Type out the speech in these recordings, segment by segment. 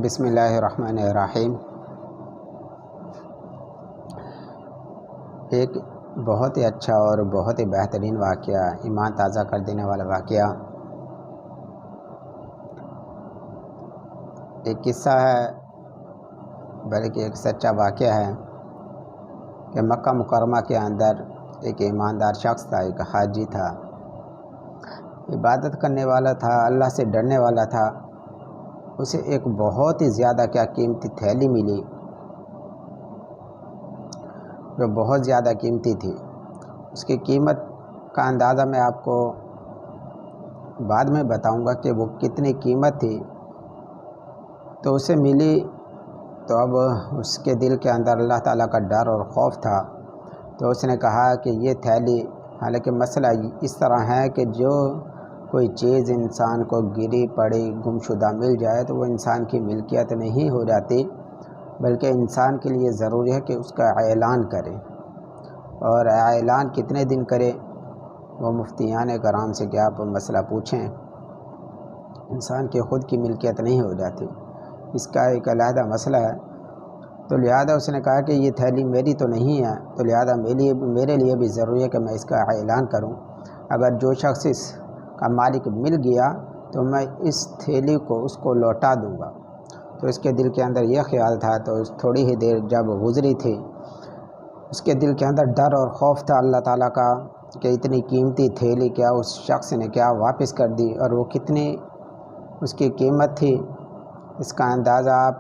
بسم اللہ الرحمن الرحیم۔ ایک بہت ہی اچھا اور بہت ہی بہترین واقعہ، ایمان تازہ کر دینے والا واقعہ، ایک قصہ ہے بلکہ ایک سچا واقعہ ہے کہ مکہ مکرمہ کے اندر ایک ایماندار شخص تھا، ایک حاجی تھا، عبادت کرنے والا تھا، اللہ سے ڈرنے والا تھا۔ اسے ایک بہت ہی زیادہ قیمتی تھیلی ملی جو بہت زیادہ قیمتی تھی۔ اس کی قیمت کا اندازہ میں آپ کو بعد میں بتاؤں گا کہ وہ کتنی قیمت تھی۔ تو اسے ملی تو اب اس کے دل کے اندر اللہ تعالیٰ کا ڈر اور خوف تھا۔ تو اس نے کہا کہ یہ تھیلی، حالانکہ مسئلہ اس طرح ہے کہ جو کوئی چیز انسان کو گری پڑی گمشدہ مل جائے تو وہ انسان کی ملکیت نہیں ہو جاتی، بلکہ انسان کے لیے ضروری ہے کہ اس کا اعلان کرے، اور اعلان کتنے دن کرے وہ مفتیان کرام سے کیا آپ مسئلہ پوچھیں، انسان کی خود کی ملکیت نہیں ہو جاتی، اس کا ایک علیحدہ مسئلہ ہے۔ تو لہذا اس نے کہا کہ یہ تھیلی میری تو نہیں ہے، تو لہذا میرے لیے بھی ضروری ہے کہ میں اس کا اعلان کروں۔ اگر جو شخص اس کا مالک مل گیا تو میں اس تھیلی کو اس کو لوٹا دوں گا۔ تو اس کے دل کے اندر یہ خیال تھا، تو تھوڑی ہی دیر جب گزری تھی، اس کے دل کے اندر ڈر اور خوف تھا اللہ تعالیٰ کا کہ اتنی قیمتی تھیلی کیا اس شخص نے کیا واپس کر دی، اور وہ کتنی اس کی قیمت تھی۔ اس کا اندازہ آپ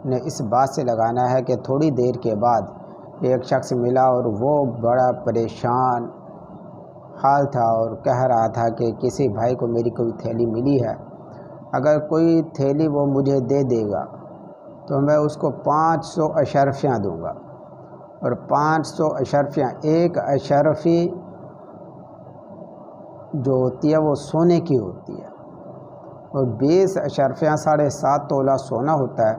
نے اس بات سے لگانا ہے کہ تھوڑی دیر کے بعد ایک شخص ملا اور وہ بڑا پریشان حال تھا اور کہہ رہا تھا کہ کسی بھائی کو میری کوئی تھیلی ملی ہے، اگر کوئی تھیلی وہ مجھے دے دے گا تو میں اس کو 500 اشرفیاں دوں گا، اور 500 اشرفیاں، ایک اشرفی جو ہوتی ہے وہ سونے کی ہوتی ہے، اور 20 اشرفیاں 7.5 تولہ سونا ہوتا ہے،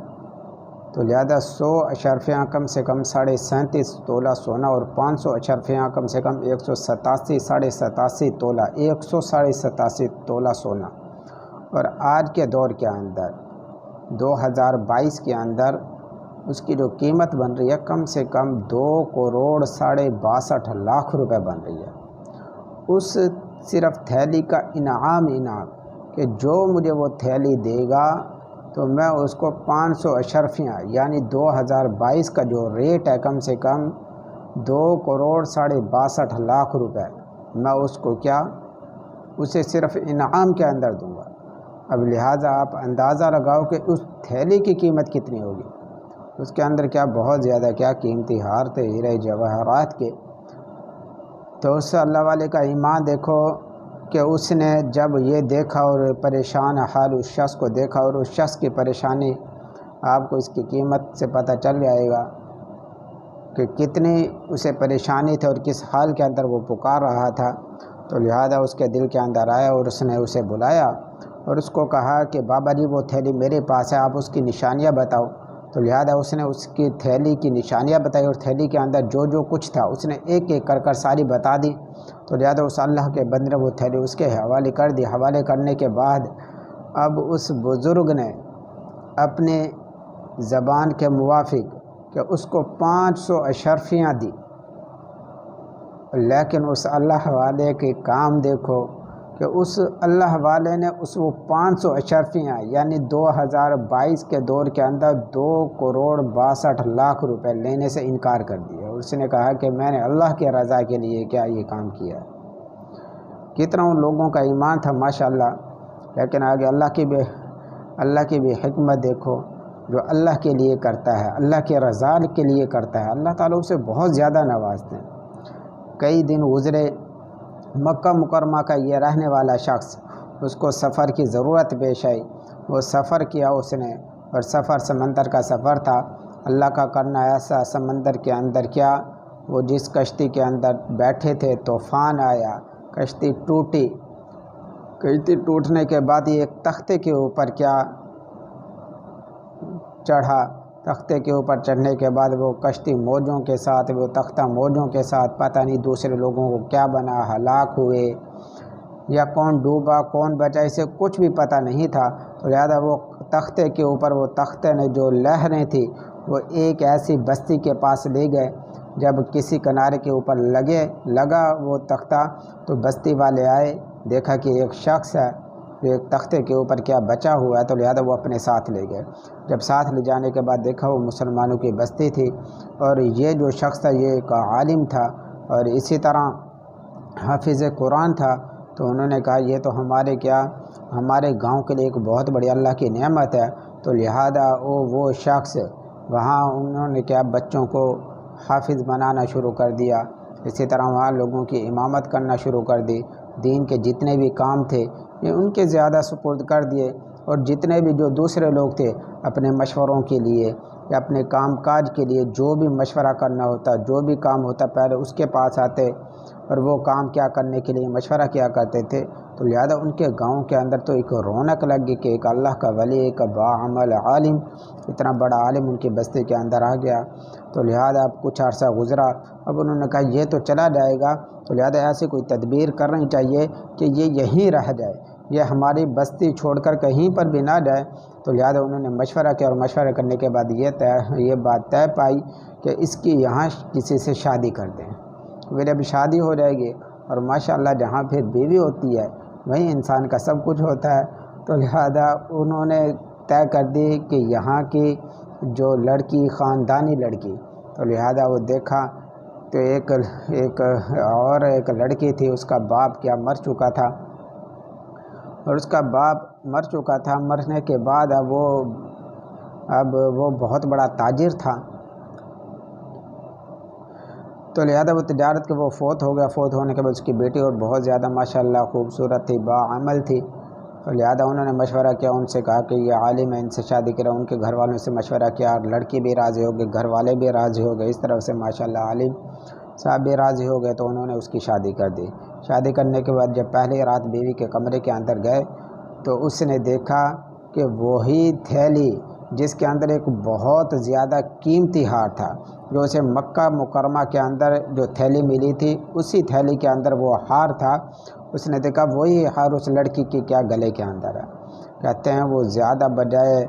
تو لہذا 100 اشرفیاں کم سے کم 37.5 تولہ سونا، اور 500 اشرفیاں کم سے کم 187 87.5 تولہ، 187 تولہ سونا۔ اور آج کے دور کے اندر 2022 کے اندر اس کی جو قیمت بن رہی ہے کم سے کم 2,62,50,00,000 روپے بن رہی ہے۔ اس صرف تھیلی کا انعام کہ جو مجھے وہ تھیلی دے گا تو میں اس کو 500 اشرفیاں، یعنی 2022 کا جو ریٹ ہے کم سے کم 2,62,50,00,000 روپے، میں اس کو اسے صرف انعام کے اندر دوں گا۔ اب لہٰذا آپ اندازہ لگاؤ کہ اس تھیلی کی قیمت کتنی ہوگی۔ اس کے اندر بہت زیادہ قیمتی ہار تھے، ہیرے جواہرات کے۔ تو اس اللہ والے کا ایمان دیکھو کہ اس نے جب یہ دیکھا اور پریشان حال اس شخص کو دیکھا، اور اس شخص کی پریشانی آپ کو اس کی قیمت سے پتہ چل جائے گا کہ کتنی اسے پریشانی تھی اور کس حال کے اندر وہ پکار رہا تھا۔ تو لہذا اس کے دل کے اندر آیا اور اس نے اسے بلایا اور اس کو کہا کہ بابا جی وہ تھیلی میرے پاس ہے، آپ اس کی نشانیاں بتاؤ۔ تو لہذا اس نے اس کی تھیلی کی نشانیاں بتائی، اور تھیلی کے اندر جو کچھ تھا اس نے ایک ایک کر ساری بتا دی۔ تو لہذا اس اللہ کے بندے نے وہ تھیلی اس کے حوالے کر دی۔ حوالے کرنے کے بعد اب اس بزرگ نے اپنے زبان کے موافق کہ اس کو 500 اشرفیاں دی، لیکن اس اللہ والے کے کام دیکھو کہ اس اللہ والے نے وہ 500 اشرفیاں یعنی 2022 کے دور کے اندر 2,62,00,000 روپے لینے سے انکار کر دیا۔ اس نے کہا کہ میں نے اللہ کی رضا کے لیے یہ کام کیا ہے۔ کتنا ان لوگوں کا ایمان تھا ماشاءاللہ، لیکن آگے اللہ کی بھی حکمت دیکھو، جو اللہ کے لیے کرتا ہے، اللہ کے رضا کے لیے کرتا ہے، اللہ تعالیٰ اسے بہت زیادہ نوازتے ہیں۔ کئی دن گزرے، مکہ مکرمہ کا یہ رہنے والا شخص، اس کو سفر کی ضرورت پیش آئی، وہ سفر کیا اس نے، اور سفر سمندر کا سفر تھا۔ اللہ کا کرنا ایسا، سمندر کے اندر وہ جس کشتی کے اندر بیٹھے تھے طوفان آیا، کشتی ٹوٹی، کشتی ٹوٹنے کے بعد یہ ایک تختے کے اوپر چڑھا۔ تختے کے اوپر چڑھنے کے بعد وہ کشتی موجوں کے ساتھ، وہ تختہ موجوں کے ساتھ، پتہ نہیں دوسرے لوگوں کو کیا بنا، ہلاک ہوئے یا کون ڈوبا کون بچا، اسے کچھ بھی پتہ نہیں تھا۔ تو لہذا وہ تختے کے اوپر وہ تختے نے جو لہریں تھیں وہ ایک ایسی بستی کے پاس لے گئے۔ جب کسی کنارے کے اوپر لگا وہ تختہ تو بستی والے آئے، دیکھا کہ ایک شخص ہے ایک تختے کے اوپر کیا بچا ہوا ہے، تو لہذا وہ اپنے ساتھ لے گئے۔ جب ساتھ لے جانے کے بعد دیکھا وہ مسلمانوں کی بستی تھی، اور یہ جو شخص تھا یہ ایک عالم تھا اور اسی طرح حافظ قرآن تھا۔ تو انہوں نے کہا یہ تو ہمارے گاؤں کے لیے ایک بہت بڑی اللہ کی نعمت ہے۔ تو لہذا وہ شخص وہاں انہوں نے کیا بچوں کو حافظ بنانا شروع کر دیا، اسی طرح وہاں لوگوں کی امامت کرنا شروع کر دی، دین کے جتنے بھی کام تھے یہ ان کے زیادہ سپرد کر دیے، اور جتنے بھی جو دوسرے لوگ تھے اپنے مشوروں کے لیے یا اپنے کام کاج کے لیے جو بھی مشورہ کرنا ہوتا، جو بھی کام ہوتا پہلے اس کے پاس آتے اور وہ کام کیا کرنے کے لیے مشورہ کیا کرتے تھے۔ تو لہذا ان کے گاؤں کے اندر تو ایک رونق لگ گئی کہ ایک اللہ کا ولی، ایک باعمل عالم، اتنا بڑا عالم ان کی بستی کے اندر آ گیا۔ تو لہذا اب کچھ عرصہ گزرا، اب انہوں نے کہا یہ تو چلا جائے گا، تو لہذا ایسی کوئی تدبیر کرنی چاہیے کہ یہ یہیں رہ جائے، یہ ہماری بستی چھوڑ کر کہیں پر بھی نہ جائے۔ تو لہذا انہوں نے مشورہ کیا، اور مشورہ کرنے کے بعد یہ بات طے پائی کہ اس کی یہاں کسی سے شادی کر دیں، پھر اب شادی ہو جائے گی، اور ماشاءاللہ جہاں پھر بیوی ہوتی ہے وہیں انسان کا سب کچھ ہوتا ہے۔ تو لہذا انہوں نے طے کر دی کہ یہاں کی جو لڑکی خاندانی لڑکی، تو لہذا وہ دیکھا تو ایک لڑکی تھی، اس کا باپ کیا مر چکا تھا، اور اس کا باپ مر چکا تھا، مرنے کے بعد اب وہ بہت بڑا تاجر تھا۔ تو لہذا وہ تجارت کے وہ فوت ہو گیا، فوت ہونے کے بعد اس کی بیٹی اور بہت زیادہ ماشاءاللہ خوبصورت تھی، باعمل تھی۔ تو لہذا انہوں نے مشورہ کیا، ان سے کہا کہ یہ عالم ہے ان سے شادی کرو، ان کے گھر والوں سے مشورہ کیا، اور لڑکی بھی راضی ہو گئی، گھر والے بھی راضی ہو گئے، اس طرف سے ماشاءاللہ عالم صاحب بھی راضی ہو گئے، تو انہوں نے اس کی شادی کر دی۔ شادی کرنے کے بعد جب پہلی رات بیوی کے کمرے کے اندر گئے تو اس نے دیکھا کہ وہی تھیلی جس کے اندر ایک بہت زیادہ قیمتی ہار تھا، جو اسے مکہ مکرمہ کے اندر جو تھیلی ملی تھی اسی تھیلی کے اندر وہ ہار تھا۔ اس نے دیکھا وہی ہار اس لڑکی کی کیا گلے کے اندر ہے۔ کہتے ہیں وہ زیادہ بجائے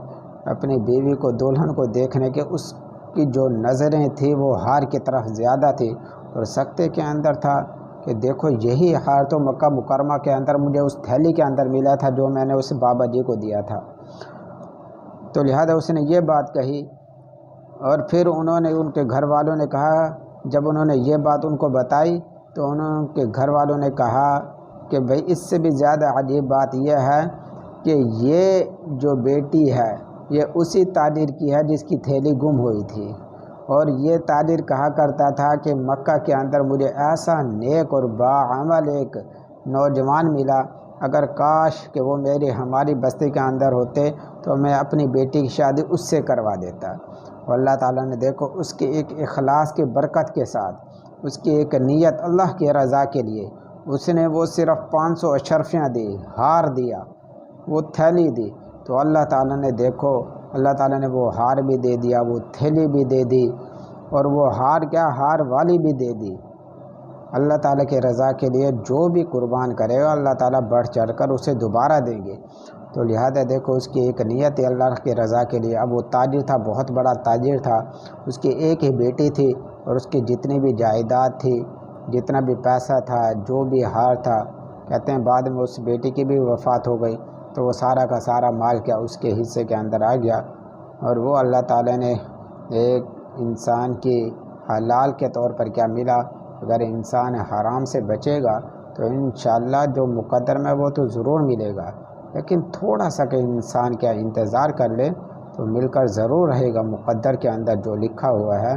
اپنی بیوی کو، دلہن کو دیکھنے کے، اس کی جو نظریں تھیں وہ ہار کی طرف زیادہ تھی، اور سکتے کے اندر تھا کہ دیکھو یہی ہار تو مکہ مکرمہ کے اندر مجھے اس تھیلی کے اندر ملا تھا جو میں نے اس بابا جی کو دیا تھا۔ تو لہذا اس نے یہ بات کہی، اور پھر ان کے گھر والوں نے کہا، جب انہوں نے یہ بات ان کو بتائی تو ان کے گھر والوں نے کہا کہ بھئی اس سے بھی زیادہ عجیب بات یہ ہے کہ یہ جو بیٹی ہے یہ اسی تاجر کی ہے جس کی تھیلی گم ہوئی تھی، اور یہ تاجر کہا کرتا تھا کہ مکہ کے اندر مجھے ایسا نیک اور باعمل ایک نوجوان ملا، اگر کاش کہ وہ ہماری بستی کے اندر ہوتے تو میں اپنی بیٹی کی شادی اس سے کروا دیتا۔ اور اللہ تعالیٰ نے دیکھو اس کے ایک اخلاص کی برکت کے ساتھ، اس کی ایک نیت اللہ کی رضا کے لیے، اس نے وہ صرف 500 اشرفیاں دی، ہار دیا، وہ تھیلی دی، تو اللہ تعالیٰ نے دیکھو اللہ تعالیٰ نے وہ ہار بھی دے دیا، وہ تھیلی بھی دے دی، اور وہ ہار والی بھی دے دی۔ اللہ تعالیٰ کے رضا کے لیے جو بھی قربان کرے گا اللہ تعالیٰ بڑھ چڑھ کر اسے دوبارہ دیں گے۔ تو لہذا دیکھو اس کی ایک نیت ہے اللہ کے رضا کے لیے۔ اب وہ تاجر تھا، بہت بڑا تاجر تھا، اس کی ایک ہی بیٹی تھی، اور اس کی جتنی بھی جائیداد تھی، جتنا بھی پیسہ تھا، جو بھی ہار تھا، کہتے ہیں بعد میں اس بیٹی کی بھی وفات ہو گئی، تو وہ سارا کا سارا مال کیا اس کے حصے کے اندر آ گیا، اور وہ اللہ تعالیٰ نے ایک انسان کی حلال کے طور پر کیا ملا۔ اگر انسان حرام سے بچے گا تو انشاءاللہ جو مقدر میں وہ تو ضرور ملے گا، لیکن تھوڑا سا کہ انسان کیا انتظار کر لے تو مل کر ضرور رہے گا مقدر کے اندر جو لکھا ہوا ہے۔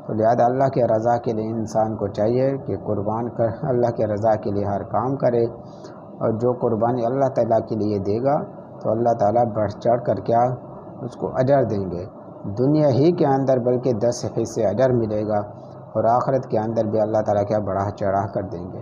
تو لہذا اللہ کے رضا کے لیے انسان کو چاہیے کہ قربان کر اللہ کے رضا کے لیے ہر کام کرے، اور جو قربانی اللہ تعالیٰ کے لیے دے گا تو اللہ تعالیٰ بڑھ چڑھ کر کیا اس کو اجر دیں گے، دنیا ہی کے اندر بلکہ 10 حصے اجر ملے گا، اور آخرت کے اندر بھی اللہ تعالیٰ کیا بڑھا چڑھا کر دیں گے۔